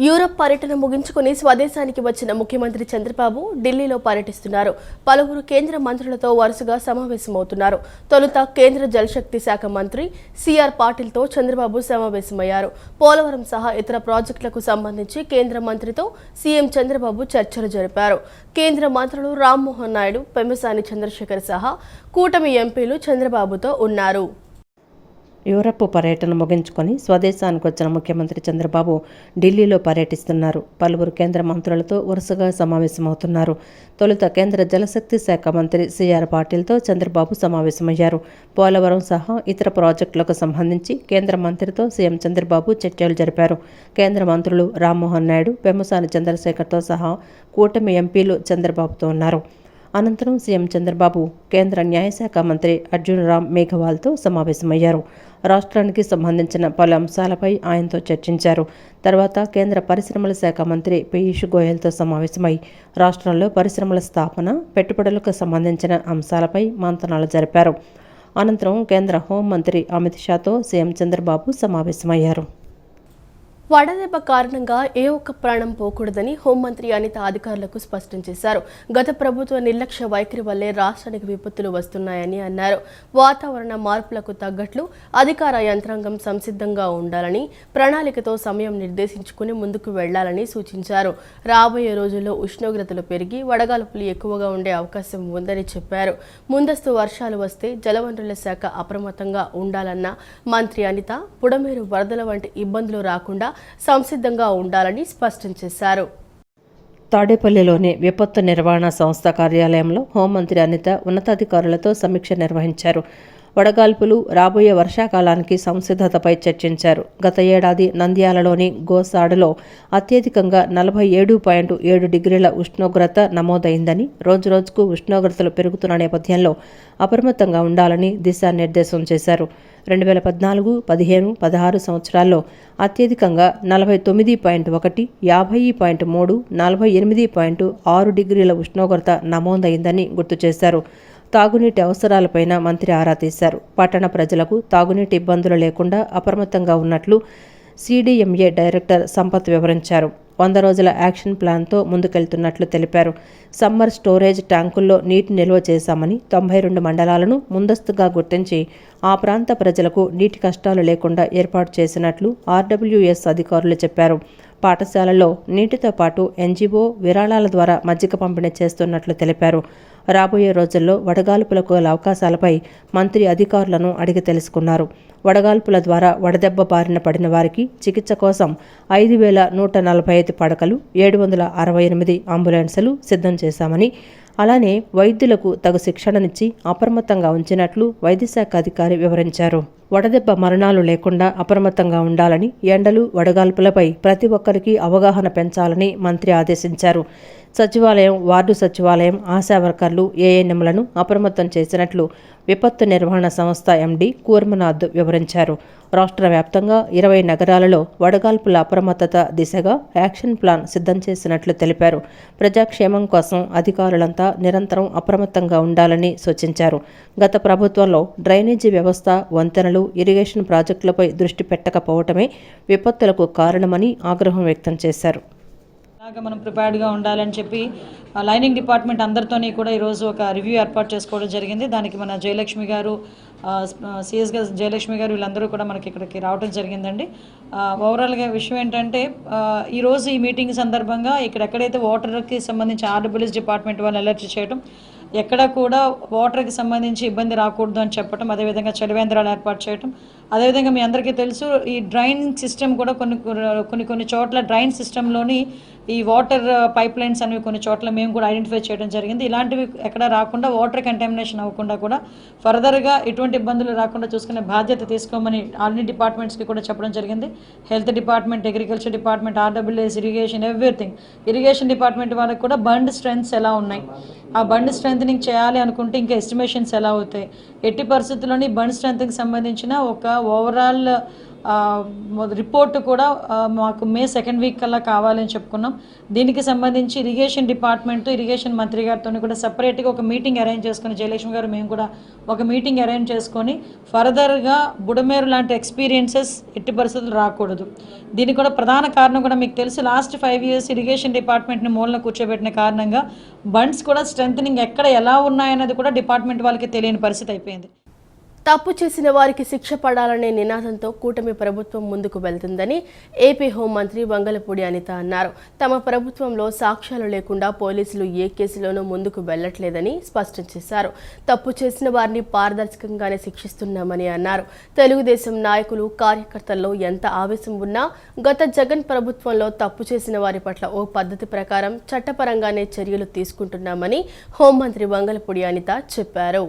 Europe పర్యటన ముగించుకుని స్వదేశానికి వచ్చిన ముఖ్యమంత్రి చంద్రబాబు ఢిల్లీలో పర్యటిస్తున్నారు. పలువురు కేంద్ర మంత్రులతో వరుసగా సమావేశమవుతున్నారు. తొలుత కేంద్ర జలశక్తి శాఖ మంత్రి సిఆర్ పాటిల్తో చంద్రబాబు సమావేశమయ్యారు. పోలవరం సహా ఇతర ప్రాజెక్టులకు సంబంధించి కేంద్ర మంత్రితో సీఎం చంద్రబాబు చర్చలు జరిపారు. కేంద్ర మంత్రులు రామ్మోహన్ నాయుడు, పెమ్మసాని చంద్రశేఖర్ సహా కూటమి ఎంపీలు చంద్రబాబుతో ఉన్నారు. యూరప్ పర్యటన ముగించుకొని స్వదేశానికి వచ్చిన ముఖ్యమంత్రి చంద్రబాబు ఢిల్లీలో పర్యటిస్తున్నారు. పలువురు కేంద్ర మంత్రులతో వరుసగా సమావేశమవుతున్నారు. తొలుత కేంద్ర జలశక్తి శాఖ మంత్రి సిఆర్ పాటిల్తో చంద్రబాబు సమావేశమయ్యారు. పోలవరం సహా ఇతర ప్రాజెక్టులకు సంబంధించి కేంద్ర మంత్రితో సీఎం చంద్రబాబు చర్చలు జరిపారు. కేంద్ర మంత్రులు రామ్మోహన్ నాయుడు, పెమ్మసాని చంద్రశేఖర్తో సహా కూటమి ఎంపీలు చంద్రబాబుతో ఉన్నారు. అనంతరం సీఎం చంద్రబాబు కేంద్ర న్యాయశాఖ మంత్రి అర్జున్ రామ్ మేఘవాల్తో సమావేశమయ్యారు. రాష్ట్రానికి సంబంధించిన పలు అంశాలపై ఆయనతో చర్చించారు. తర్వాత కేంద్ర పరిశ్రమల శాఖ మంత్రి పీయూష్ గోయల్తో సమావేశమై రాష్ట్రంలో పరిశ్రమల స్థాపన, పెట్టుబడులకు సంబంధించిన అంశాలపై మంతనాలు జరిపారు. అనంతరం కేంద్ర హోంమంత్రి అమిత్ షాతో సీఎం చంద్రబాబు సమావేశమయ్యారు. వడదెబ్బ కారణంగా ఏ ఒక్క ప్రాణం పోకూడదని హోంమంత్రి అనిత అధికారులకు స్పష్టం చేశారు. గత ప్రభుత్వ నిర్లక్ష్య వైఖరి వల్లే రాష్ట్రానికి విపత్తులు వస్తున్నాయని అన్నారు. వాతావరణ మార్పులకు తగ్గట్లు అధికార యంత్రాంగం సంసిద్ధంగా ఉండాలని, ప్రణాళికతో సమయం నిర్దేశించుకుని ముందుకు వెళ్లాలని సూచించారు. రాబోయే రోజుల్లో ఉష్ణోగ్రతలు పెరిగి వడగాల్పులు ఎక్కువగా ఉండే అవకాశం ఉందని చెప్పారు. ముందస్తు వర్షాలు వస్తే జలవనరుల శాఖ అప్రమత్తంగా ఉండాలన్న మంత్రి అనిత పుడమేరు వరదల వంటి ఇబ్బందులు రాకుండా సంసిద్ధంగా ఉండాలని స్పష్టం చేశారు. తాడేపల్లిలోని విపత్తు నిర్వహణ సంస్థ కార్యాలయంలో హోంమంత్రి అనిత ఉన్నతాధికారులతో సమీక్ష నిర్వహించారు. వడగాల్పులు, రాబోయే వర్షాకాలానికి సంసిద్ధతపై చర్చించారు. గత ఏడాది నంద్యాలలోని గోసాడులో అత్యధికంగా 47.7 డిగ్రీల ఉష్ణోగ్రత నమోదైందని, రోజురోజుకు ఉష్ణోగ్రతలు పెరుగుతున్న నేపథ్యంలో అప్రమత్తంగా ఉండాలని దిశానిర్దేశం చేశారు. 2014, 15, 16 సంవత్సరాల్లో అత్యధికంగా 49.1, 50.3, 48.6 డిగ్రీల ఉష్ణోగ్రత నమోదైందని గుర్తు చేశారు. తాగునీటి అవసరాలపైన మంత్రి ఆరా తీశారు. పట్టణ ప్రజలకు తాగునీటి ఇబ్బందులు లేకుండా అప్రమత్తంగా ఉన్నట్లు సిడిఎంఏ డైరెక్టర్ సంపత్ వివరించారు. 100 రోజుల యాక్షన్ ప్లాన్తో ముందుకెళ్తున్నట్లు తెలిపారు. సమ్మర్ స్టోరేజ్ ట్యాంకుల్లో నీటి నిల్వ చేశామని, 92 మండలాలను ముందస్తుగా గుర్తించి ఆ ప్రాంత ప్రజలకు నీటి కష్టాలు లేకుండా ఏర్పాటు చేసినట్లు ఆర్డబ్ల్యూఎస్ అధికారులు చెప్పారు. పాఠశాలల్లో నీటితో పాటు ఎన్జీఓ విరాళాల ద్వారా మజ్జిగ పంపిణీ చేస్తున్నట్లు తెలిపారు. రాబోయే రోజుల్లో వడగాల్పులకు గల అవకాశాలపై మంత్రి అధికారులను అడిగి తెలుసుకున్నారు. వడగాల్పుల ద్వారా వడదెబ్బ బారిన పడిన వారికి చికిత్స కోసం 5,145 పడకలు, 768 అంబులెన్సులు సిద్ధం చేశామని, అలానే వైద్యులకు తగు శిక్షణనిచ్చి అప్రమత్తంగా ఉంచినట్లు వైద్యశాఖ అధికారి వివరించారు. వడదెబ్బ మరణాలు లేకుండా అప్రమత్తంగా ఉండాలని, ఎండలు, వడగాల్పులపై ప్రతి ఒక్కరికి అవగాహన పెంచాలని మంత్రి ఆదేశించారు. సచివాలయం, వార్డు సచివాలయం, ఆశా వర్కర్లు, ఏఎన్ఎంలను అప్రమత్తం చేసినట్లు విపత్తు నిర్వహణ సంస్థ ఎండీ కూర్మనాథ్ వివరించారు. రాష్ట్ర వ్యాప్తంగా 20 నగరాలలో వడగాల్పుల అప్రమత్తత దిశగా యాక్షన్ ప్లాన్ సిద్ధం చేసినట్లు తెలిపారు. ప్రజాక్షేమం కోసం అధికారులంతా నిరంతరం అప్రమత్తంగా ఉండాలని సూచించారు. గత ప్రభుత్వంలో డ్రైనేజీ వ్యవస్థ, వంతెనలు, ఇరిగేషన్ ప్రాజెక్టులపై దృష్టి పెట్టకపోవటమే విపత్తులకు కారణమని ఆగ్రహం వ్యక్తం చేశారు. అలాగే మనం ప్రిపేర్డ్గా ఉండాలని చెప్పి లైనింగ్ డిపార్ట్మెంట్ అందరితోని కూడా ఈరోజు ఒక రివ్యూ ఏర్పాటు చేసుకోవడం జరిగింది. దానికి మన జయలక్ష్మి గారు, సిఎస్గా జయలక్ష్మి గారు వీళ్ళందరూ కూడా మనకి ఇక్కడికి రావడం జరిగిందండి. ఓవరాల్గా విషయం ఏంటంటే ఈరోజు ఈ మీటింగ్ సందర్భంగా ఎక్కడెక్కడైతే వాటర్కి సంబంధించి ఆర్డబ్ల్యూఎస్ డిపార్ట్మెంట్ వాళ్ళు అలర్ట్ చేయడం, ఎక్కడ కూడా వాటర్కి సంబంధించి ఇబ్బంది రాకూడదు అని చెప్పడం, అదేవిధంగా చలివేంద్రాలు ఏర్పాటు చేయడం, అదేవిధంగా మీ అందరికీ తెలుసు ఈ డ్రైన్ సిస్టమ్ కూడా కొన్ని చోట్ల డ్రైన్ సిస్టంలోని ఈ వాటర్ పైప్ లైన్స్ అనేవి కొన్ని చోట్ల మేము కూడా ఐడెంటిఫై చేయడం జరిగింది. ఇలాంటివి ఎక్కడ రాకుండా, వాటర్ కంటామినేషన్ అవ్వకుండా కూడా ఫర్దర్గా ఎటువంటి ఇబ్బందులు రాకుండా చూసుకునే బాధ్యత తీసుకోమని అన్ని డిపార్ట్మెంట్స్కి కూడా చెప్పడం జరిగింది. Health department, agriculture department, RWS, irrigation, everything. Irrigation department వాళ్ళకి కూడా బండ్ స్ట్రెంత్స్ ఎలా ఉన్నాయి, ఆ బండ్ స్ట్రెంథనింగ్ చేయాలి అనుకుంటే ఇంకా ఎస్టిమేషన్స్ ఎలా అవుతాయి, ఎట్టి పరిస్థితుల్లోని బండ్ స్ట్రెంత్కి సంబంధించిన ఒక ఓవరాల్ రిపోర్ట్ కూడా మాకు మే 2nd వీక్ కల్లా కావాలని చెప్పుకున్నాం. దీనికి సంబంధించి ఇరిగేషన్ డిపార్ట్మెంట్, ఇరిగేషన్ మంత్రి గారితో కూడా సపరేట్గా ఒక మీటింగ్ అరేంజ్ చేసుకుని, జయలక్ష్మి గారు మేము కూడా ఒక మీటింగ్ అరేంజ్ చేసుకొని ఫర్దర్గా బుడమేరు లాంటి ఎక్స్పీరియన్సెస్ ఎట్టి పరిస్థితులు రాకూడదు. దీనికి కూడా ప్రధాన కారణం కూడా మీకు తెలుసు, లాస్ట్ 5 years ఇరిగేషన్ డిపార్ట్మెంట్ని మూలన కూర్చోబెట్టిన కారణంగా బండ్స్ కూడా స్ట్రెంథనింగ్ ఎక్కడ ఎలా ఉన్నాయన్నది కూడా డిపార్ట్మెంట్ వాళ్ళకి తెలియని పరిస్థితి అయిపోయింది. తప్పు చేసిన వారికి శిక్ష పడాలనే నినాదంతో కూటమి ప్రభుత్వం ముందుకు వెళ్తుందని ఏపీ హోంమంత్రి వంగలపూడి అనిత అన్నారు. తమ ప్రభుత్వంలో సాక్ష్యాలు లేకుండా పోలీసులు ఏ కేసులోనూ ముందుకు వెళ్లట్లేదని స్పష్టం చేశారు. తప్పు చేసిన వారిని పారదర్శకంగానే శిక్షిస్తున్నామని అన్నారు. తెలుగుదేశం నాయకులు, కార్యకర్తల్లో ఎంత ఆవేశం ఉన్నా గత జగన్ ప్రభుత్వంలో తప్పు చేసిన వారి పట్ల ఓ పద్ధతి ప్రకారం చట్టపరంగానే చర్యలు తీసుకుంటున్నామని హోంమంత్రి వంగలపూడి అనిత చెప్పారు.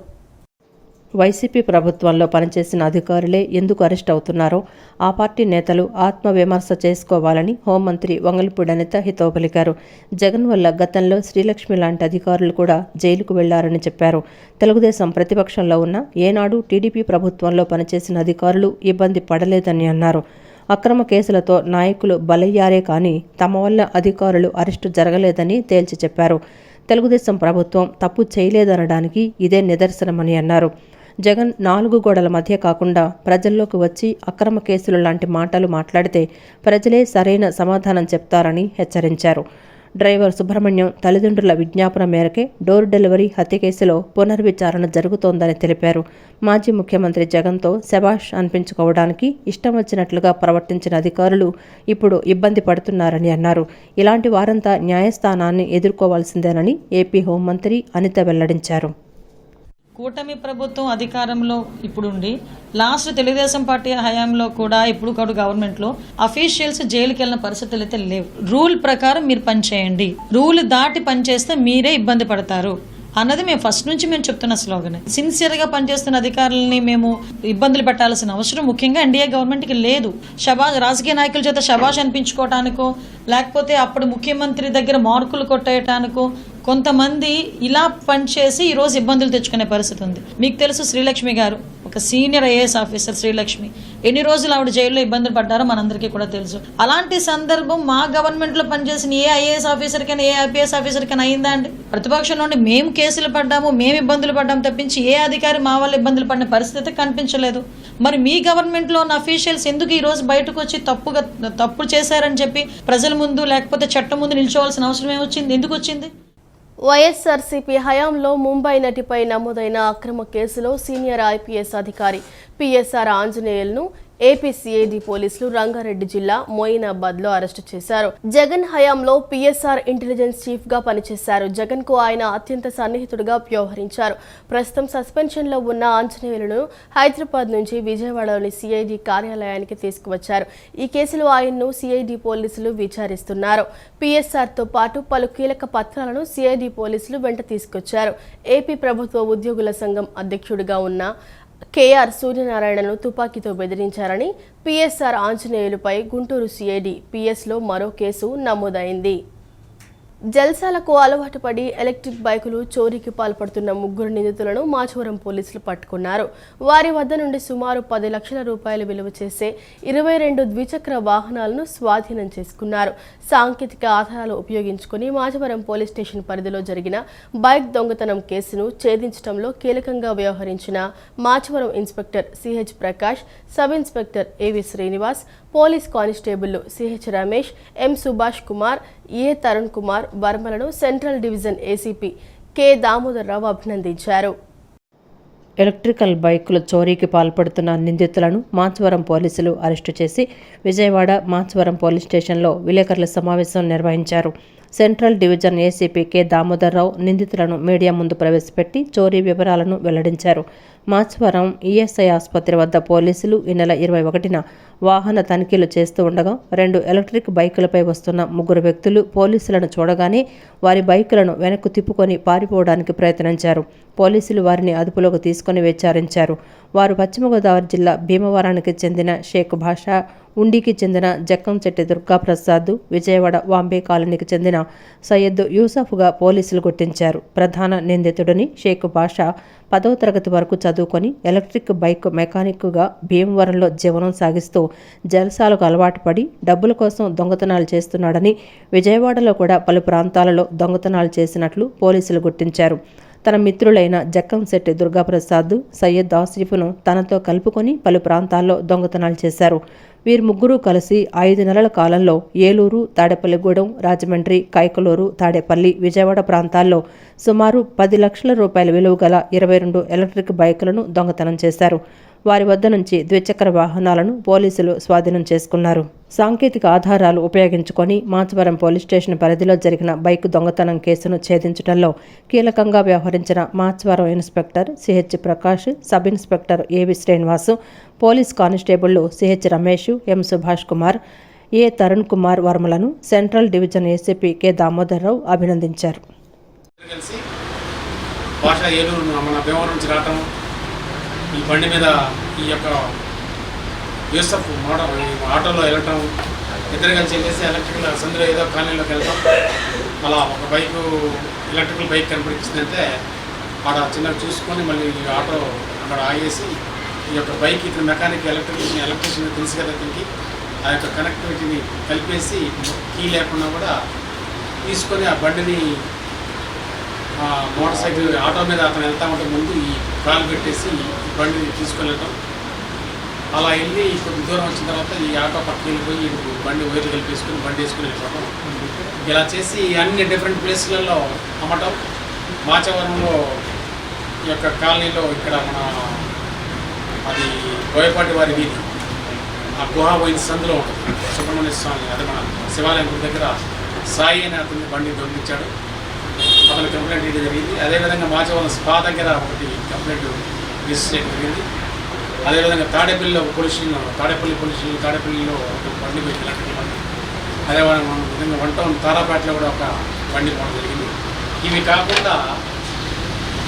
వైసీపీ ప్రభుత్వంలో పనిచేసిన అధికారులే ఎందుకు అరెస్ట్ అవుతున్నారో ఆ పార్టీ నేతలు ఆత్మవిమర్శ చేసుకోవాలని హోంమంత్రి వంగలపూడి అనిత హితవు పలికారు. జగన్ వల్ల గతంలో శ్రీలక్ష్మి లాంటి అధికారులు కూడా జైలుకు వెళ్లారని చెప్పారు. తెలుగుదేశం ప్రతిపక్షంలో ఉన్న ఏనాడు టీడీపీ ప్రభుత్వంలో పనిచేసిన అధికారులు ఇబ్బంది పడలేదని అన్నారు. అక్రమ కేసులతో నాయకులు బలయ్యారే కానీ తమ వల్ల అధికారులు అరెస్టు జరగలేదని తేల్చి చెప్పారు. తెలుగుదేశం ప్రభుత్వం తప్పు చేయలేదనడానికి ఇదే నిదర్శనమని అన్నారు. జగన్ 4 గోడల మధ్య కాకుండా ప్రజల్లోకి వచ్చి అక్రమ కేసులు లాంటి మాటలు మాట్లాడితే ప్రజలే సరైన సమాధానం చెప్తారని హెచ్చరించారు. డ్రైవర్ సుబ్రహ్మణ్యం తల్లిదండ్రుల విజ్ఞాపన మేరకే డోర్ డెలివరీ హత్య కేసులో పునర్విచారణ జరుగుతోందని తెలిపారు. మాజీ ముఖ్యమంత్రి జగన్తో శభాష్ అనిపించుకోవడానికి ఇష్టం వచ్చినట్లుగా ప్రవర్తించిన అధికారులు ఇప్పుడు ఇబ్బంది పడుతున్నారని అన్నారు. ఇలాంటి వారంతా న్యాయస్థానాన్ని ఎదుర్కోవాల్సిందేనని ఏపీ హోంమంత్రి అనిత వెల్లడించారు. కూటమి ప్రభుత్వం అధికారంలో ఇప్పుడుండి లాస్ట్ తెలుగుదేశం పార్టీ హయాంలో కూడా ఇప్పుడు కూడా గవర్నమెంట్లో అఫీషియల్స్ జైలుకి వెళ్ళిన పరిస్థితులు అయితే లేవు. రూల్ ప్రకారం మీరు పనిచేయండి, రూల్ దాటి పనిచేస్తే మీరే ఇబ్బంది పడతారు అన్నది మేము ఫస్ట్ నుంచి చెప్తున్న స్లోగన్. సిన్సియర్గా పనిచేస్తున్న అధికారులని మేము ఇబ్బందులు పెట్టాల్సిన అవసరం ముఖ్యంగా ఎన్డీఏ గవర్నమెంట్కి లేదు. రాజకీయ నాయకుల చేత శబాష్ అనిపించుకోవటానికో లేకపోతే అప్పుడు ముఖ్యమంత్రి దగ్గర మార్కులు కొట్టేయటానికో కొంతమంది ఇలా పనిచేసి ఈరోజు ఇబ్బందులు తెచ్చుకునే పరిస్థితి ఉంది. మీకు తెలుసు శ్రీలక్ష్మి గారు ఒక సీనియర్ ఐఏఎస్ ఆఫీసర్. శ్రీలక్ష్మి ఎన్ని రోజులు ఆవిడ జైల్లో ఇబ్బందులు పడ్డారో మనందరికీ కూడా తెలుసు. అలాంటి సందర్భం మా గవర్నమెంట్లో పనిచేసిన ఏ ఐఏఎస్ ఆఫీసర్కైనా ఏ ఐపీఎస్ ఆఫీసర్కైనా అయిందా అండి? ప్రతిపక్షంలోని మేము కేసులు పడ్డాము, మేము ఇబ్బందులు పడ్డాము తప్పించి ఏ అధికారి మా వల్ల ఇబ్బందులు పడిన పరిస్థితి కనిపించలేదు. మరి మీ గవర్నమెంట్లో ఉన్న అఫీషియల్స్ ఎందుకు ఈ రోజు బయటకు వచ్చి తప్పు చేశారని చెప్పి ప్రజల ముందు లేకపోతే చట్టం ముందు నిల్చోవాల్సిన అవసరం ఏమొచ్చింది? ఎందుకు వచ్చింది? వైఎస్ఆర్సీపీ హయాంలో ముంబై నటిపై నమోదైన అక్రమ కేసులో సీనియర్ ఐపీఎస్ అధికారి పిఎస్ఆర్ ఆంజనేయులను ఏపీ సిఐడి పోలీసులు రంగారెడ్డి జిల్లా మొయినాబాద్లో అరెస్టు చేశారు. జగన్ హయాంలో పిఎస్ఆర్ ఇంటెలిజెన్స్ చీఫ్ గా పనిచేశారు. జగన్ కు ఆయన అత్యంత సన్నిహితుడిగా వ్యవహరించారు. ప్రస్తుతం సస్పెన్షన్ లో ఉన్న ఆంజనేయులను హైదరాబాద్ నుంచి విజయవాడలోని సిఐడి కార్యాలయానికి తీసుకువచ్చారు. ఈ కేసులో ఆయన్ను సిఐడి పోలీసులు విచారిస్తున్నారు. పిఎస్ఆర్ తో పాటు పలు కీలక పత్రాలను సిఐడి పోలీసులు వెంట తీసుకొచ్చారు. ఏపీ ప్రభుత్వ ఉద్యోగుల సంఘం అధ్యక్షుడిగా ఉన్న కేఆర్ సూర్యనారాయణను తుపాకీతో బెదిరించారని పిఎస్ఆర్ ఆంజనేయులపై గుంటూరు సిఐడి పిఎస్లో మరో కేసు నమోదైంది. జల్సాలకు అలవాటు పడి ఎలక్ట్రిక్ బైకులు చోరీకి పాల్పడుతున్న 3 నిందితులను మాచవరం పోలీసులు పట్టుకున్నారు. వారి వద్ద నుండి సుమారు 10 లక్షల రూపాయలు విలువ చేసే 22 ద్విచక్ర వాహనాలను స్వాధీనం చేసుకున్నారు. సాంకేతిక ఆధారాలు ఉపయోగించుకుని మాచవరం పోలీస్ స్టేషన్ పరిధిలో జరిగిన బైక్ దొంగతనం కేసును ఛేదించడంలో కీలకంగా వ్యవహరించిన Machavaram inspector CH Prakash, sub inspector AV Srinivas, police constable CH Ramesh, M Subhash Kumar, A Tarun Kumar వర్మలను central division ACP K Damodar Rao అభినందించారు. ఎలక్ట్రికల్ బైకుల చోరీకి పాల్పడుతున్న నిందితులను మాచవరం పోలీసులు అరెస్టు చేసి విజయవాడ మాచవరం పోలీస్ స్టేషన్లో విలేకరుల సమావేశం నిర్వహించారు. Central division ACP K Damodar Rao నిందితులను మీడియా ముందు ప్రవేశపెట్టి చోరీ వివరాలను వెల్లడించారు. మాచవరం ఈఎస్ఐ ఆసుపత్రి వద్ద పోలీసులు ఈ నెల 21న వాహన తనిఖీలు చేస్తూ ఉండగా 2 ఎలక్ట్రిక్ బైకులపై వస్తున్న 3 వ్యక్తులు పోలీసులను చూడగానే వారి బైకులను వెనక్కు తిప్పుకొని పారిపోవడానికి ప్రయత్నించారు. పోలీసులు వారిని అదుపులోకి తీసుకుని విచారించారు. వారు పశ్చిమ గోదావరి జిల్లా భీమవరానికి చెందిన షేక్ భాషా, ఉండికి చెందిన జక్కంశెట్టి దుర్గాప్రసాద్, విజయవాడ వాంబే కాలనీకి చెందిన సయ్యద్ యూసఫ్గా పోలీసులు గుర్తించారు. ప్రధాన నిందితుడిని షేక్ బాషా 10వ తరగతి వరకు చదువుకొని ఎలక్ట్రిక్ బైక్ మెకానిక్గా భీమవరంలో జీవనం సాగిస్తూ జల్సాలకు అలవాటు పడి డబ్బుల కోసం దొంగతనాలు చేస్తున్నాడని, విజయవాడలో కూడా పలు ప్రాంతాలలో దొంగతనాలు చేసినట్లు పోలీసులు గుర్తించారు. తన మిత్రులైన జక్కంశెట్టి దుర్గాప్రసాద్, సయ్యద్ ఆసిఫ్ను తనతో కలుపుకొని పలు ప్రాంతాల్లో దొంగతనాలు చేశారు. వీరు ముగ్గురు కలిసి 5 నెలల కాలంలో ఏలూరు, తాడేపల్లిగూడెం, రాజమండ్రి, కైకలూరు, తాడేపల్లి, విజయవాడ ప్రాంతాల్లో సుమారు 10 లక్షల రూపాయల విలువ గల 22 ఎలక్ట్రిక్ బైకులను దొంగతనం చేశారు. వారి వద్ద నుంచి ద్విచక్ర వాహనాలను పోలీసులు స్వాధీనం చేసుకున్నారు. సాంకేతిక ఆధారాలు ఉపయోగించుకొని మాచవరం పోలీస్ స్టేషన్ పరిధిలో జరిగిన బైక్ దొంగతనం కేసును ఛేదించడంలో కీలకంగా వ్యవహరించిన Machavaram inspector CH Prakash, sub inspector AV Srinivasu, police కానిస్టేబుళ్లు CH Ramesh, M Subhash Kumar, A Tarun Kumar వర్మలను central division ACP K Damodar Rao అభినందించారు. ఈ బండి మీద ఈ యొక్క యూసఫ్ ఆటోలో వెళ్ళటం, ఇద్దరు కలిసి వెళ్ళేసి ఎలక్ట్రికల్ సందులో ఏదో కాలనీలోకి వెళ్తాం. అలా ఒక బైకు ఎలక్ట్రికల్ బైక్ కనిపించిందంటే ఆడ చిన్నగా చూసుకొని మళ్ళీ ఈ ఆటో అక్కడ ఆగేసి ఈ యొక్క బైక్ ఇక్కడ మెకానిక్ ఎలక్ట్రీషియన్ తెలుసు కదా, దీనికి ఆ యొక్క కనెక్టివిటీని కలిపేసి కీ లేకుండా కూడా తీసుకొని ఆ బండిని మోటార్ సైకిల్ ఆటో మీద అతను వెళ్తా ఉంటే ముందు ఈ కాలు పెట్టేసి ఈ బండిని తీసుకొని వెళ్ళటం. అలా వెళ్ళి కొద్ది దూరం వచ్చిన తర్వాత ఈ ఆటో పక్కకి వెళ్ళిపోయి బండి వైర్లు కలిపేసుకొని బండి వేసుకుని వెళ్ళిపోవటం. ఇలా చేసి అన్ని డిఫరెంట్ ప్లేస్లలో అమ్మటం. మాచవరంలో ఈ యొక్క కాలనీలో ఇక్కడ మన అది బోయపాటి వారి వీధి, ఆ గుహా పోయిన సందులో ఉంటుంది సుబ్రహ్మణ్య స్వామి, అదే మన శివాలయం గుడి దగ్గర సాయి అని అతన్ని బండి దొంగిలించాడు. అతను కంప్లైంట్ ఇవ్వడం జరిగింది. అదేవిధంగా మాచవరం స్పా దగ్గర ఒకటి కంప్లైంట్ రిజిస్టర్ చేయడం జరిగింది. అదేవిధంగా తాడేపల్లిలో తాడేపల్లిలో ఒక బండి పోయింది, ఎలక్ట్రికల్ బండి. అదేవిధంగా 1 టౌన్ తారాపేటలో కూడా ఒక బండి పోవడం జరిగింది. ఇవి కాకుండా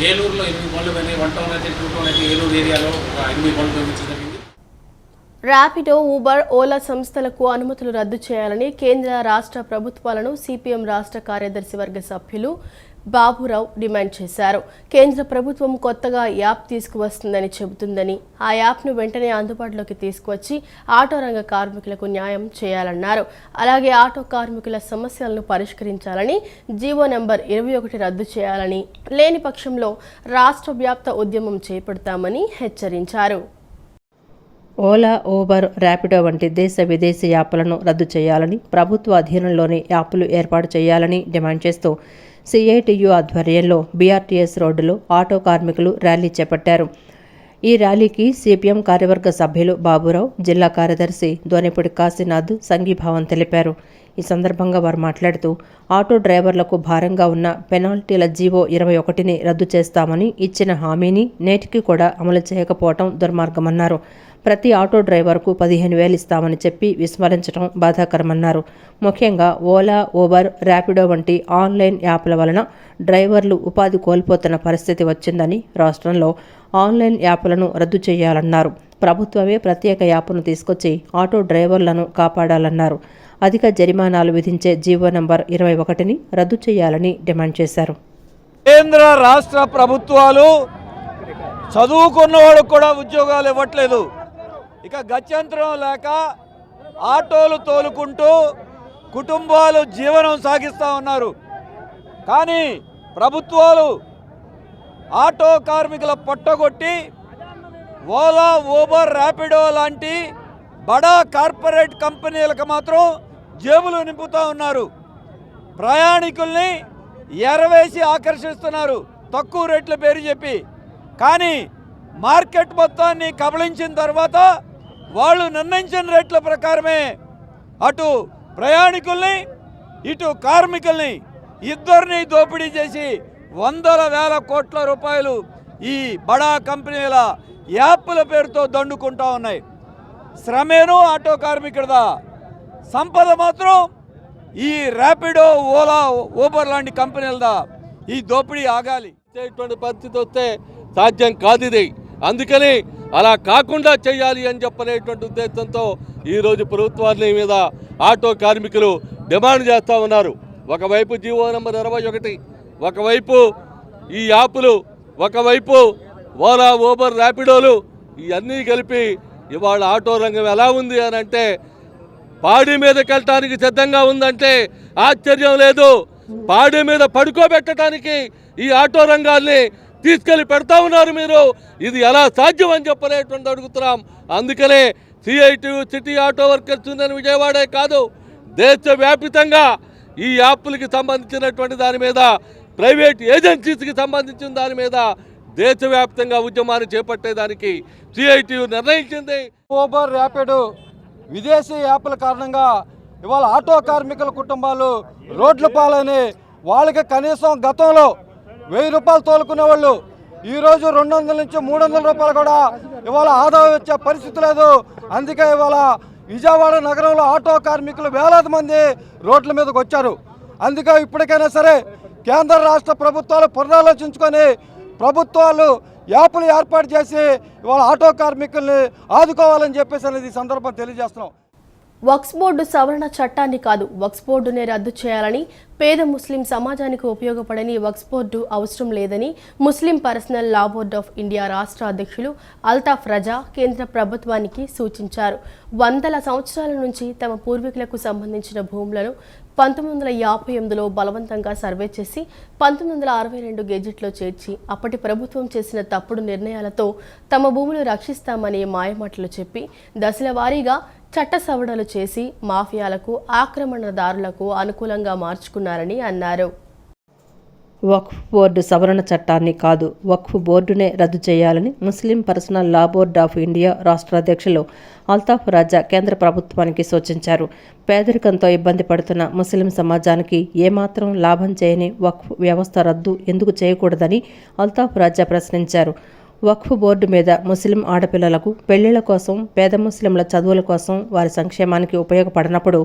ఏలూరులో 8 బండ్లు పోయినాయి. 1 టౌన్ అయితే 2 టౌన్ అయితే ఏలూరు ఏరియాలో ఒక 8 బండ్లు పోయించడం జరిగింది. ర్యాపిడో, ఊబర్, ఓలా సంస్థలకు అనుమతులు రద్దు చేయాలని కేంద్ర, రాష్ట్ర ప్రభుత్వాలను సిపిఎం రాష్ట్ర కార్యదర్శి వర్గ సభ్యులు బాబురావు డిమాండ్ చేశారు. కేంద్ర ప్రభుత్వం కొత్తగా యాప్ తీసుకువస్తుందని చెబుతుందని, ఆ యాప్ను వెంటనే అందుబాటులోకి తీసుకువచ్చి ఆటో రంగ కార్మికులకు న్యాయం చేయాలన్నారు. అలాగే ఆటో కార్మికుల సమస్యలను పరిష్కరించాలని, జీవో నెంబర్ 21 రద్దు చేయాలని, లేని పక్షంలో రాష్ట్ర వ్యాప్త ఉద్యమం చేపడతామని హెచ్చరించారు. ఓలా, ఊబర్, ర్యాపిడో వంటి దేశ విదేశీ యాప్లను రద్దు చేయాలని, ప్రభుత్వ అధీనంలోని యాప్లు ఏర్పాటు చేయాలని డిమాండ్ చేస్తూ సిఐటియు ఆధ్వర్యంలో బీఆర్టీఎస్ రోడ్డులో ఆటో కార్మికులు ర్యాలీ చేపట్టారు. ఈ ర్యాలీకి సిపిఎం కార్యవర్గ సభ్యులు బాబురావు, జిల్లా కార్యదర్శి దోనెపూడి కాశీనాథ్ సంఘీభావం తెలిపారు. ఈ సందర్భంగా వారు మాట్లాడుతూ ఆటో డ్రైవర్లకు భారంగా ఉన్న పెనాల్టీల జీవో 21ని రద్దు చేస్తామని ఇచ్చిన హామీని నేటికి కూడా అమలు చేయకపోవడం దుర్మార్గమన్నారు. ప్రతి ఆటో డ్రైవర్కు 15,000 ఇస్తామని చెప్పి విస్మరించడం బాధాకరమన్నారు. ముఖ్యంగా ఓలా, ఊబర్, ర్యాపిడో వంటి ఆన్లైన్ యాప్ల వలన డ్రైవర్లు ఉపాధి కోల్పోతున్న పరిస్థితి వచ్చిందని, రాష్ట్రంలో ఆన్లైన్ యాప్లను రద్దు చేయాలన్నారు. ప్రభుత్వమే ప్రత్యేక యాప్ను తీసుకొచ్చి ఆటో డ్రైవర్లను కాపాడాలన్నారు. అధిక జరిమానాలు విధించే జీవో నంబర్ 21ని రద్దు చేయాలని డిమాండ్ చేశారు. కేంద్ర, రాష్ట్ర ప్రభుత్వాలు చదువుకున్నవాడు కూడా ఉద్యోగాలు ఇవ్వట్లేదు. ఇక గత్యంతరం లేక ఆటోలు తోలుకుంటూ కుటుంబాలు జీవనం సాగిస్తూ ఉన్నారు. కానీ ప్రభుత్వాలు ఆటో కార్మికుల పొట్టగొట్టి ఓలా, ఊబర్, ర్యాపిడో లాంటి బడా కార్పొరేట్ కంపెనీలకు మాత్రం జేబులు నింపుతూ ఉన్నారు. ప్రయాణికుల్ని ఎరవేసి ఆకర్షిస్తున్నారు తక్కువ రేట్ల పేరు చెప్పి. కానీ మార్కెట్ మొత్తాన్ని కబళించిన తర్వాత వాళ్ళు నిర్ణయించిన రేట్ల ప్రకారమే అటు ప్రయాణికుల్ని, ఇటు కార్మికుల్ని ఇద్దరిని దోపిడీ చేసి వందల వేల కోట్ల రూపాయలు ఈ బడా కంపెనీల యాప్ల పేరుతో దండుకుంటా ఉన్నాయి. శ్రమేను ఆటో కార్మికుడిదా, సంపద మాత్రం ఈ ర్యాపిడో, ఓలా, ఊబర్ లాంటి కంపెనీలదా. ఈ దోపిడీ ఆగాలి. ఇటువంటి పరిస్థితి వస్తే సాధ్యం కాదు ఇది. అందుకని అలా కాకుండా చేయాలి అని చెప్పనేటువంటి ఉద్దేశంతో ఈరోజు ప్రభుత్వాన్ని మీద ఆటో కార్మికులు డిమాండ్ చేస్తూ ఉన్నారు. ఒకవైపు జీవో నెంబర్ 21, ఒకవైపు ఈ యాప్లు, ఒకవైపు ఓలా, ఊబర్, ర్యాపిడోలు, ఇవన్నీ కలిపి ఇవాళ ఆటో రంగం ఎలా ఉంది అని అంటే పాడి మీదకి వెళ్ళటానికి సిద్ధంగా ఉందంటే ఆశ్చర్యం లేదు. పాడి మీద పడుకోబెట్టడానికి ఈ ఆటో రంగాల్ని తీసుకెళ్ళి పెడతా ఉన్నారు మీరు. ఇది ఎలా సాధ్యం అని చెప్పనేటువంటి అడుగుతున్నాం. అందుకనే CITU city auto workers union విజయవాడే కాదు, దేశవ్యాప్తంగా ఈ యాప్లకి సంబంధించినటువంటి దాని మీద, ప్రైవేట్ ఏజెన్సీస్కి సంబంధించిన దాని మీద దేశవ్యాప్తంగా ఉద్యమాన్ని చేపట్టేదానికి సిఐటియు నిర్ణయించింది. ఊబర్, ర్యాపిడ్ విదేశీ యాప్ల కారణంగా ఇవాళ ఆటో కార్మికుల కుటుంబాలు రోడ్ల పాలని, వాళ్ళకి కనీసం గతంలో 1000 రూపాయలు తోలుకునే వాళ్ళు ఈరోజు 200 నుంచి 300 రూపాయలు కూడా ఇవాళ ఆదాయం వచ్చే పరిస్థితి లేదు. అందుకే ఇవాళ విజయవాడ నగరంలో ఆటో కార్మికులు వేలాది మంది రోడ్ల మీదకి వచ్చారు. అందుకే ఇప్పటికైనా సరే కేంద్ర రాష్ట్ర ప్రభుత్వాలు పునరాలోచించుకొని ప్రభుత్వాలు యాప్లు ఏర్పాటు చేసి ఇవాళ ఆటో కార్మికుల్ని ఆదుకోవాలని చెప్పేసి అనేది ఈ సందర్భం తెలియజేస్తున్నాం. వక్ఫ్ బోర్డు సవరణ చట్టాన్ని కాదు, వక్ఫ్ బోర్డునే రద్దు చేయాలని, పేద ముస్లిం సమాజానికి ఉపయోగపడని వక్ఫ్ బోర్డు అవసరం లేదని Muslim personal law board of India రాష్ట్ర అధ్యక్షులు అల్తాఫ్ రజా కేంద్ర ప్రభుత్వానికి సూచించారు. వందల సంవత్సరాల నుంచి తమ పూర్వీకులకు సంబంధించిన భూములను 1958లో బలవంతంగా సర్వే చేసి 1962 గెజిట్లో చేర్చి అప్పటి ప్రభుత్వం చేసిన తప్పుడు నిర్ణయాలతో తమ భూములు రక్షిస్తామని మాయమాటలు చెప్పి దశల వారీగా చట్ట సవరణలు చేసి మాఫియాలకు, ఆక్రమణదారులకు అనుకూలంగా మార్చుకున్నారని అన్నారు. వక్ఫ్ బోర్డు సవరణ చట్టాన్ని కాదు, వక్ఫ్ బోర్డునే రద్దు చేయాలని Muslim personal law board of India రాష్ట్ర అధ్యక్షులు అల్తాఫ్ రాజా కేంద్ర ప్రభుత్వానికి సూచించారు. పేదరికంతో ఇబ్బంది పడుతున్న ముస్లిం సమాజానికి ఏమాత్రం లాభం చేయని వక్ఫ్ వ్యవస్థ రద్దు ఎందుకు చేయకూడదని అల్తాఫ్ రాజా ప్రశ్నించారు. వక్ఫ్ బోర్డు మీద ముస్లిం ఆడపిల్లలకు పెళ్లిళ్ల కోసం, పేద ముస్లింల చదువుల కోసం, వారి సంక్షేమానికి ఉపయోగపడినప్పుడు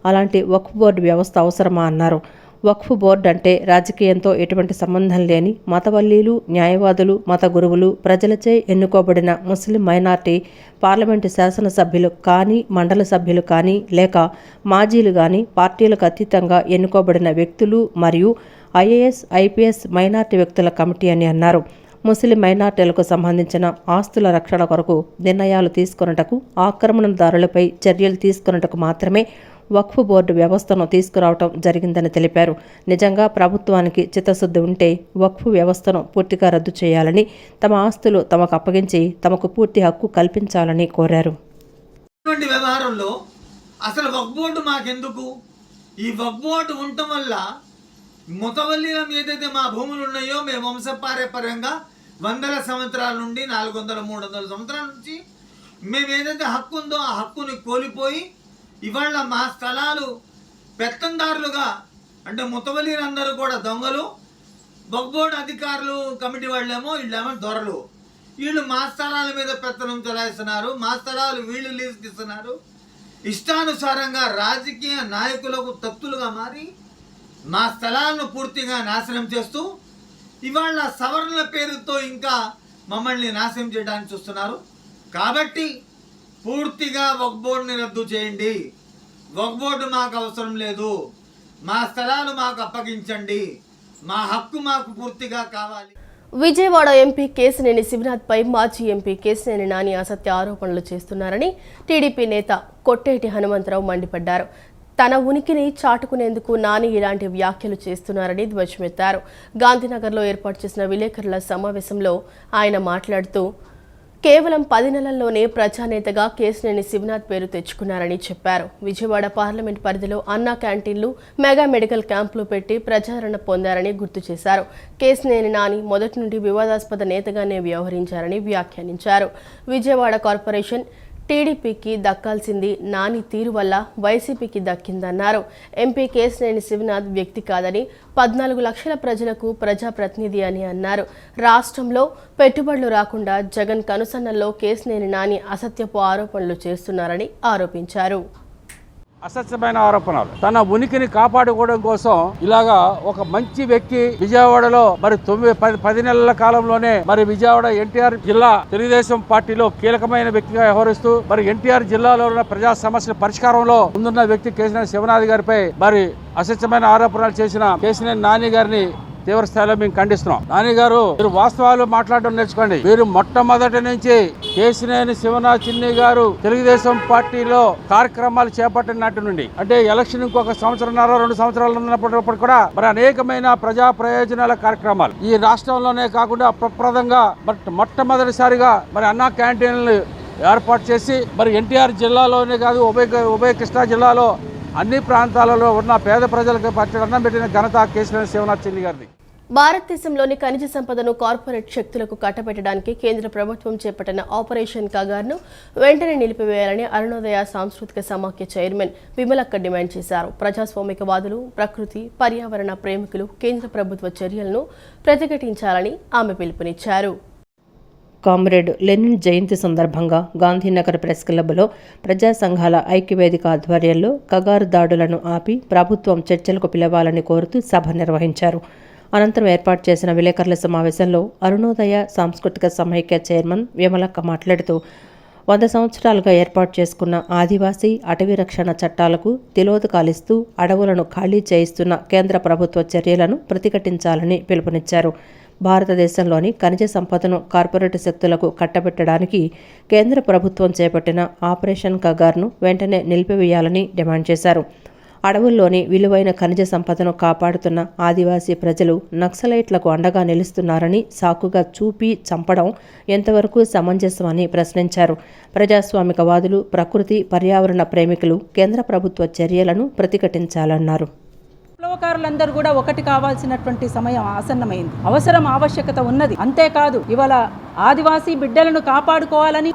అలాంటి వక్ఫ్ బోర్డు వ్యవస్థ అవసరమా అన్నారు. వక్ఫ్ బోర్డు అంటే రాజకీయంతో ఎటువంటి సంబంధం లేని మతవల్లీలు, న్యాయవాదులు, మత గురువులు, ప్రజలచే ఎన్నుకోబడిన ముస్లిం మైనార్టీ పార్లమెంటు శాసనసభ్యులు కానీ, మండల సభ్యులు కానీ, లేక మాజీలు కానీ, పార్టీలకు అతీతంగా ఎన్నుకోబడిన వ్యక్తులు మరియు ఐఏఎస్, ఐపీఎస్ మైనార్టీ వ్యక్తుల కమిటీ అని అన్నారు. ముస్లిం మైనార్టీలకు సంబంధించిన ఆస్తుల రక్షణ కొరకు నిర్ణయాలు తీసుకొనుటకు, ఆక్రమణదారులపై చర్యలు తీసుకొనుటకు మాత్రమే వక్ఫ్ బోర్డు వ్యవస్థను తీసుకురావటం జరిగిందని తెలిపారు. నిజంగా ప్రభుత్వానికి చిత్తశుద్ధి ఉంటే వక్ఫ్ వ్యవస్థను పూర్తిగా రద్దు చేయాలని, తమ ఆస్తులు తమకు అప్పగించి తమకు పూర్తి హక్కు కల్పించాలని కోరారు. వ్యవహారంలో అసలు వక్ఫ్ బోర్డు మాకెందుకు? ఈ వక్ఫ్ బోర్డు ఉండటం వల్ల ముతవల్లీలం ఏదైతే మా భూములు ఉన్నాయో మేము వంశపారంపర్యంగా వందల సంవత్సరాల నుండి 400-300 సంవత్సరాల నుంచి మేము ఏదైతే హక్కు ఉందో ఆ హక్కుని కోల్పోయి ఇవాళ మా స్థలాలు పెత్తందారులుగా, అంటే ముతవల్లీలందరూ కూడా దొంగలు, వక్ఫ్ బోర్డు అధికారులు, కమిటీ వాళ్ళేమో వీళ్ళేమో దొరలు. వీళ్ళు మా స్థలాల మీద పెత్తనం చెలాయిస్తున్నారు, మా స్థలాలు వీళ్ళు లీజుకి ఇస్తున్నారు. ఇష్టానుసారంగా రాజకీయ నాయకులకు తత్తులుగా మారి మా స్థలాలను పూర్తిగా నాశనం చేస్తూ ఇవాళ సవరణల పేరుతో ఇంకా మమ్మల్ని నాశనం చేయడానికి చూస్తున్నారు. కాబట్టి పూర్తిగా వక్ఫ్ బోర్డుని రద్దు చేయండి. వక్ఫ్ బోర్డు మాకు అవసరం లేదు, మా స్థలాలు మాకు అప్పగించండి, మా హక్కు మాకు పూర్తిగా కావాలి. విజయవాడ ఎంపీ కేశినేని శివనాథ్పై మాజీ ఎంపీ కేశినేని నాని అసత్య ఆరోపణలు చేస్తున్నారని టీడీపీ నేత కొట్టేటి హనుమంతరావు మండిపడ్డారు. తన ఉనికిని చాటుకునేందుకు నాని ఇలాంటి వ్యాఖ్యలు చేస్తున్నారని ధ్వజమెత్తారు. గాంధీనగర్లో ఏర్పాటు చేసిన విలేకరుల సమావేశంలో ఆయన మాట్లాడుతూ కేవలం 10 నెలల్లోనే ప్రజానేతగా కేశినేని శివనాథ్ పేరు తెచ్చుకున్నారని చెప్పారు. విజయవాడ పార్లమెంట్ పరిధిలో అన్నా క్యాంటీన్లు, మెగా మెడికల్ క్యాంపులు పెట్టి ప్రజాదరణ పొందారని గుర్తు చేశారు. కేశినేని నాని మొదటి నుండి వివాదాస్పద నేతగానే వ్యవహరించారని వ్యాఖ్యానించారు. విజయవాడ కార్పొరేషన్ టీడీపీకి దక్కాల్సింది నాని తీరు వల్ల వైసీపీకి దక్కిందన్నారు. ఎంపీ కేశినేని శివనాథ్ వ్యక్తి కాదని, 14 లక్షల ప్రజలకు ప్రజాప్రతినిధి అని అన్నారు. రాష్ట్రంలో పెట్టుబడులు రాకుండా జగన్ కనుసన్నల్లో కేశినేని నాని అసత్యపు ఆరోపణలు చేస్తున్నారని ఆరోపించారు. అసత్యమైన ఆరోపణలు. తన ఉనికిని కాపాడుకోవడం కోసం ఇలాగా ఒక మంచి వ్యక్తి విజయవాడలో మరి 10 నెలల కాలంలోనే మరి విజయవాడ ఎన్టీఆర్ జిల్లా తెలుగుదేశం పార్టీలో కీలకమైన వ్యక్తిగా వ్యవహరిస్తూ మరి ఎన్టీఆర్ జిల్లాలో ఉన్న ప్రజా సమస్యల పరిష్కారంలో ముందున్న వ్యక్తి కేశినేని శివనాథ్ గారిపై మరి అసత్యమైన ఆరోపణలు చేసిన కేశినేని నాని గారిని తీవ్ర స్థాయిలో మేము ఖండిస్తున్నాం. నాని గారు, మీరు వాస్తవాలు మాట్లాడడం నేర్చుకోండి. మీరు మొట్టమొదటి నుంచి కేశినేని శివనాథ్ చిన్ని గారు తెలుగుదేశం పార్టీలో కార్యక్రమాలు చేపట్టిన నాటి నుండి, అంటే ఎలక్షన్ ఇంకొక 1-2 సంవత్సరాలు ఉన్నప్పటికీ కూడా మరి అనేకమైన ప్రజా ప్రయోజనాల కార్యక్రమాలు ఈ రాష్ట్రంలోనే కాకుండా అప్రప్రదంగా మొట్టమొదటిసారిగా మరి అన్నా క్యాంటీన్లు ఏర్పాటు చేసి మరి ఎన్టీఆర్ జిల్లాలోనే కాదు ఉభయ కృష్ణా జిల్లాలో అన్ని ప్రాంతాలలో ఉన్న పేద ప్రజలకు అన్నం పెట్టిన ఘనత కేశినేని శివనాథ్ చిన్ని గారిది. భారతదేశంలోని ఖనిజ సంపదను కార్పొరేట్ శక్తులకు కట్టబెట్టడానికి కేంద్ర ప్రభుత్వం చేపట్టిన ఆపరేషన్ కగార్ను వెంటనే నిలిపివేయాలని అరుణోదయ సాంస్కృతిక సమాఖ్య చైర్మన్ విమలక్క డిమాండ్ చేశారు. ప్రజాస్వామికవాదులు, ప్రకృతి, పర్యావరణ ప్రేమికులు కేంద్ర ప్రభుత్వ చర్యలను ప్రతిఘటించాలని ఆమె పిలుపునిచ్చారు. కామ్రేడ్ లెనిన్ జయంతి సందర్భంగా గాంధీనగర్ ప్రెస్ క్లబ్లో ప్రజా సంఘాల ఐక్యవేదిక ఆధ్వర్యంలో కగారు దాడులను ఆపి ప్రభుత్వం చర్చలకు పిలవాలని కోరుతూ సభ నిర్వహించారు. అనంతరం ఏర్పాటు చేసిన విలేకరుల సమావేశంలో అరుణోదయ సాంస్కృతిక సమైక్య చైర్మన్ విమలక్క మాట్లాడుతూ 100 సంవత్సరాలుగా ఏర్పాటు చేసుకున్న ఆదివాసీ అటవీ రక్షణ చట్టాలకు తిలోదకాలిస్తూ అడవులను ఖాళీ చేయిస్తున్న కేంద్ర ప్రభుత్వ చర్యలను ప్రతిఘటించాలని పిలుపునిచ్చారు. భారతదేశంలోని ఖనిజ సంపదను కార్పొరేట్ శక్తులకు కట్టబెట్టడానికి కేంద్ర ప్రభుత్వం చేపట్టిన ఆపరేషన్ కగార్ను వెంటనే నిలిపివేయాలని డిమాండ్ చేశారు. అడవుల్లోని విలువైన ఖనిజ సంపదను కాపాడుతున్న ఆదివాసీ ప్రజలు నక్సలైట్లకు అండగా నిలుస్తున్నారని సాకుగా చూపి చంపడం ఎంతవరకు సమంజసమని ప్రశ్నించారు. ప్రజాస్వామికవాదులు, ప్రకృతి, పర్యావరణ ప్రేమికులు కేంద్ర ప్రభుత్వ చర్యలను ప్రతిఘటించాలన్నారు. విప్లవకారులందరూ కూడా ఒకటి కావాల్సినటువంటి సమయం ఆసన్నమైంది. అవసరం, ఆవశ్యకత ఉన్నది. అంతేకాదు ఇవాళ ఆదివాసీ బిడ్డలను కాపాడుకోవాలని,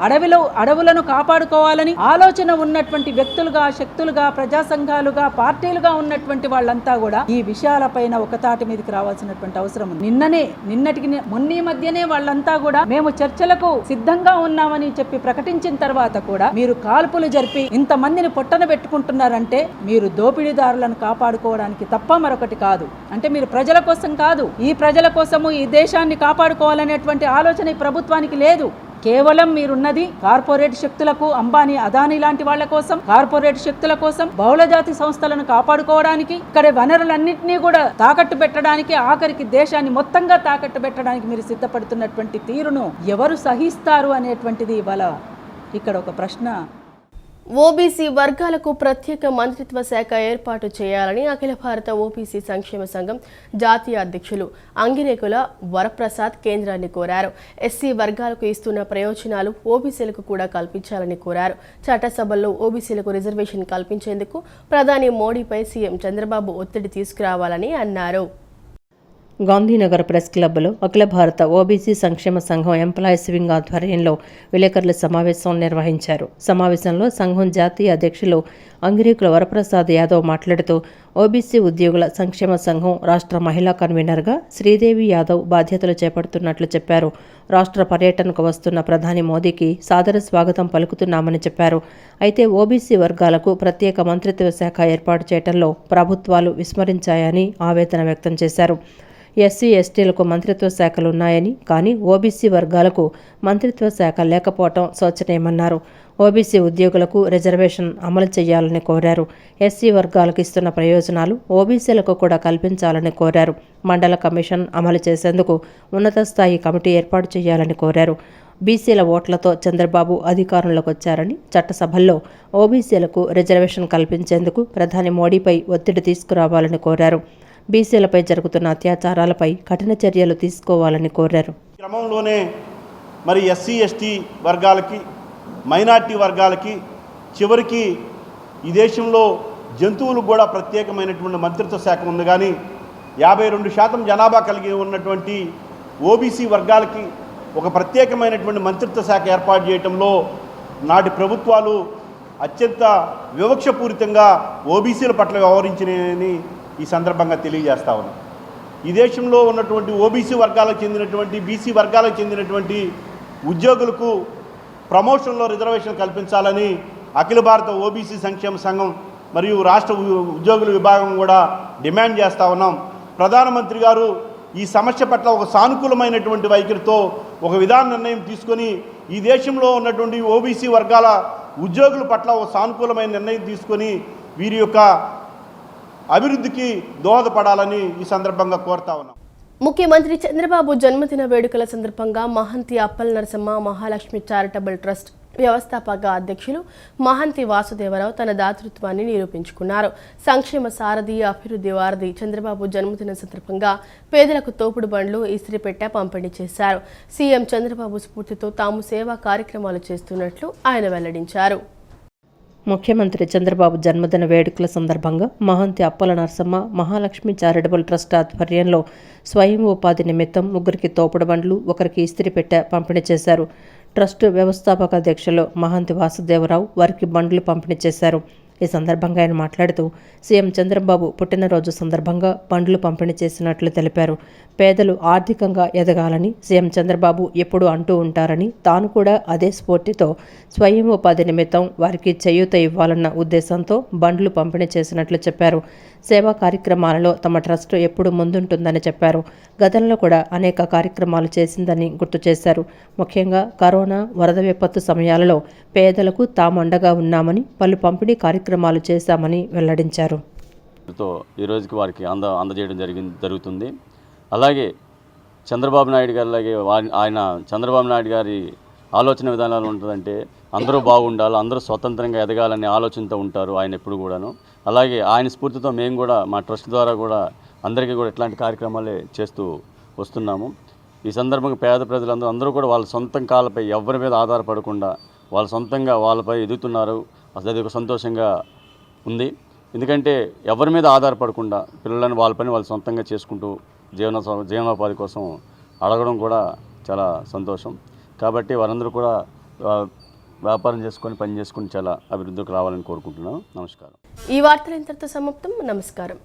అడవులను కాపాడుకోవాలని ఆలోచన ఉన్నటువంటి వ్యక్తులుగా, శక్తులుగా, ప్రజా సంఘాలుగా, పార్టీలుగా ఉన్నటువంటి వాళ్ళంతా కూడా ఈ విషయాలపైన ఒక తాటి మీదకి రావాల్సినటువంటి అవసరం ఉంది. మొన్న మధ్యనే వాళ్ళంతా కూడా మేము చర్చలకు సిద్ధంగా ఉన్నామని చెప్పి ప్రకటించిన తర్వాత కూడా మీరు కాల్పులు జరిపి ఇంతమందిని పొట్టన పెట్టుకుంటున్నారంటే మీరు దోపిడీదారులను కాపాడుకోవడానికి తప్ప మరొకటి కాదు. అంటే మీరు ప్రజల కోసం కాదు, ఈ ప్రజల కోసము ఈ దేశాన్ని కాపాడుకోవాలనేటువంటి ఆలోచన ప్రభుత్వానికి లేదు. కేవలం మీరున్నది కార్పొరేట్ శక్తులకు, అంబానీ, అదానీ లాంటి వాళ్ళ కోసం, కార్పొరేట్ శక్తుల కోసం, బహుళజాతి సంస్థలను కాపాడుకోవడానికి, ఇక్కడ వనరులన్నింటినీ కూడా తాకట్టు పెట్టడానికి, ఆఖరికి దేశాన్ని మొత్తంగా తాకట్టు పెట్టడానికి మీరు సిద్ధపడుతున్నటువంటి తీరును ఎవరు సహిస్తారు అనేటువంటిది ఇవాళ ఇక్కడ ఒక ప్రశ్న. ఓబీసీ వర్గాలకు ప్రత్యేక మంత్రిత్వ శాఖ ఏర్పాటు చేయాలని అఖిల భారత ఓబీసీ సంక్షేమ సంఘం జాతీయ అధ్యక్షులు అంగిరేకుల వరప్రసాద్ కేంద్రాన్ని కోరారు. ఎస్సీ వర్గాలకు ఇస్తున్న ప్రయోజనాలు ఓబీసీలకు కూడా కల్పించాలని కోరారు. చట్టసభల్లో ఓబీసీలకు రిజర్వేషన్ కల్పించేందుకు ప్రధాని మోడీపై సీఎం చంద్రబాబు ఒత్తిడి తీసుకురావాలని అన్నారు. గాంధీనగర్ ప్రెస్ క్లబ్లో అఖిల భారత ఓబీసీ సంక్షేమ సంఘం ఎంప్లాయీస్ వింగ్ ఆధ్వర్యంలో విలేకరుల సమావేశం నిర్వహించారు. సమావేశంలో సంఘం జాతీయ అధ్యక్షులు అంగిరేకుల వరప్రసాద్ యాదవ్ మాట్లాడుతూ ఓబీసీ ఉద్యోగుల సంక్షేమ సంఘం రాష్ట్ర మహిళా కన్వీనర్గా శ్రీదేవి యాదవ్ బాధ్యతలు చేపడుతున్నట్లు చెప్పారు. రాష్ట్ర పర్యటనకు వస్తున్న ప్రధాని మోదీకి సాదర స్వాగతం పలుకుతున్నామని చెప్పారు. అయితే ఓబీసీ వర్గాలకు ప్రత్యేక మంత్రిత్వ శాఖ ఏర్పాటు చేయడంలో ప్రభుత్వాలు విస్మరించాయని ఆవేదన వ్యక్తం చేశారు. ఎస్సీ ఎస్టీలకు మంత్రిత్వ శాఖలున్నాయని, కానీ ఓబీసీ వర్గాలకు మంత్రిత్వ శాఖ లేకపోవటం శోచనీయమన్నారు. ఓబీసీ ఉద్యోగులకు రిజర్వేషన్ అమలు చేయాలని కోరారు. ఎస్సీ వర్గాలకు ఇస్తున్న ప్రయోజనాలు ఓబీసీలకు కూడా కల్పించాలని కోరారు. మండల కమిషన్ అమలు చేసేందుకు ఉన్నత స్థాయి కమిటీ ఏర్పాటు చేయాలని కోరారు. బీసీల ఓట్లతో చంద్రబాబు అధికారంలోకి వచ్చారని, చట్టసభల్లో ఓబీసీలకు రిజర్వేషన్ కల్పించేందుకు ప్రధాని మోడీపై ఒత్తిడి తీసుకురావాలని కోరారు. బీసీలపై జరుగుతున్న అత్యాచారాలపై కఠిన చర్యలు తీసుకోవాలని కోరారు. క్రమంలోనే మరి ఎస్సీ ఎస్టీ వర్గాలకి, మైనార్టీ వర్గాలకి, చివరికి ఈ దేశంలో జంతువులకు కూడా ప్రత్యేకమైనటువంటి మంత్రిత్వ శాఖ ఉంది. కానీ 52% జనాభా కలిగి ఉన్నటువంటి ఓబీసీ వర్గాలకి ఒక ప్రత్యేకమైనటువంటి మంత్రిత్వ శాఖ ఏర్పాటు చేయడంలో నాటి ప్రభుత్వాలు అత్యంత వివక్షపూరితంగా ఓబీసీల పట్ల వ్యవహరించినని ఈ సందర్భంగా తెలియజేస్తా ఉన్నాం. ఈ దేశంలో ఉన్నటువంటి ఓబీసీ వర్గాలకు చెందినటువంటి, బీసీ వర్గాలకు చెందినటువంటి ఉద్యోగులకు ప్రమోషన్లో రిజర్వేషన్ కల్పించాలని అఖిల భారత ఓబీసీ సంక్షేమ సంఘం మరియు రాష్ట్ర ఉద్యోగుల విభాగం కూడా డిమాండ్ చేస్తూ ఉన్నాం. ప్రధానమంత్రి గారు ఈ సమస్య పట్ల ఒక సానుకూలమైనటువంటి వైఖరితో ఒక విధాన నిర్ణయం తీసుకొని ఈ దేశంలో ఉన్నటువంటి ఓబీసీ వర్గాల ఉద్యోగుల పట్ల ఒక సానుకూలమైన నిర్ణయం తీసుకొని వీరి యొక్క అభివృద్ధికి దోహదపడాలని ఈ సందర్భంగా కోరుతా ఉన్నాం. ముఖ్యమంత్రి చంద్రబాబు జన్మదిన వేడుకల సందర్భంగా మహంతి అప్పల్ నరసమ్మ మహాలక్ష్మి చారిటబుల్ ట్రస్ట్ వ్యవస్థాపక అధ్యక్షులు మహంతి వాసుదేవరావు తన దాతృత్వాన్ని నిరూపించుకున్నారు. సంక్షేమ సారథి అభివృద్ధి వారధి చంద్రబాబు జన్మదిన సందర్భంగా పేదలకు తోపుడు బండ్లు ఇస్త్రీపెట్టె పంపిణీ చేశారు. సీఎం చంద్రబాబు స్ఫూర్తితో తాము సేవా కార్యక్రమాలు చేస్తున్నట్లు ఆయన వెల్లడించారు. ముఖ్యమంత్రి చంద్రబాబు జన్మదిన వేడుకల సందర్భంగా మహంతి అప్పల నరసమ్మ మహాలక్ష్మి చారిటబుల్ ట్రస్ట్ ఆధ్వర్యంలో స్వయం ఉపాధి నిమిత్తం 3 తోపుడు బండ్లు 1 ఇస్త్రీపెట్టె పంపిణీ చేశారు. ట్రస్ట్ వ్యవస్థాపక అధ్యక్షులు మహంతి వాసుదేవరావు వారికి బండ్లు పంపిణీ చేశారు. ఈ సందర్భంగా ఆయన మాట్లాడుతూ సీఎం చంద్రబాబు పుట్టినరోజు సందర్భంగా బండ్లు పంపిణీ చేసినట్లు తెలిపారు. పేదలు ఆర్థికంగా ఎదగాలని సీఎం చంద్రబాబు ఎప్పుడూ అంటూ ఉంటారని తాను కూడా అదే స్ఫూర్తితో స్వయం ఉపాధి నిమిత్తం వారికి చేయూత ఇవ్వాలన్న ఉద్దేశంతో బండ్లు పంపిణీ చేసినట్లు చెప్పారు. సేవా కార్యక్రమాలలో తమ ట్రస్ట్ ఎప్పుడు ముందుంటుందని చెప్పారు. గతంలో కూడా అనేక కార్యక్రమాలు చేసిందని గుర్తు చేశారు. ముఖ్యంగా కరోనా వరద విపత్తు సమయాలలో పేదలకు తాము అండగా ఉన్నామని పలు పంపిణీ కార్యక్రమాలు చేశామని వెల్లడించారు. ఈ రోజుకి వారికి అందజేయడం జరుగుతుంది. అలాగే చంద్రబాబు నాయుడు గారి చంద్రబాబు నాయుడు గారి ఆలోచన విధానాలు ఉంటుందంటే అందరూ బాగుండాలి, అందరూ స్వతంత్రంగా ఎదగాలనే ఆలోచనతో ఉంటారు ఆయన ఎప్పుడు కూడాను. అలాగే ఆయన స్ఫూర్తితో మేము కూడా మా ట్రస్ట్ ద్వారా కూడా అందరికీ కూడా ఇట్లాంటి కార్యక్రమాలే చేస్తూ వస్తున్నాము. ఈ సందర్భంగా పేద ప్రజలందరూ కూడా వాళ్ళ సొంతం కాళ్ళపై ఎవరి మీద ఆధారపడకుండా వాళ్ళ సొంతంగా వాళ్ళపై ఎదుగుతున్నారు. అసలు అది ఒక సంతోషంగా ఉంది. ఎందుకంటే ఎవరి మీద ఆధారపడకుండా పిల్లలను వాళ్ళ పని వాళ్ళు సొంతంగా చేసుకుంటూ జీవనోపాధి కోసం అడగడం కూడా చాలా సంతోషం. కాబట్టి వారందరూ కూడా వ్యాపారం చేసుకొని పని చేసుకుని చాలా అభివృద్ధికి రావాలని కోరుకుంటున్నాను. నమస్కారం. ఈ వార్తలు ఇంతటితో సమాప్తం. నమస్కారం.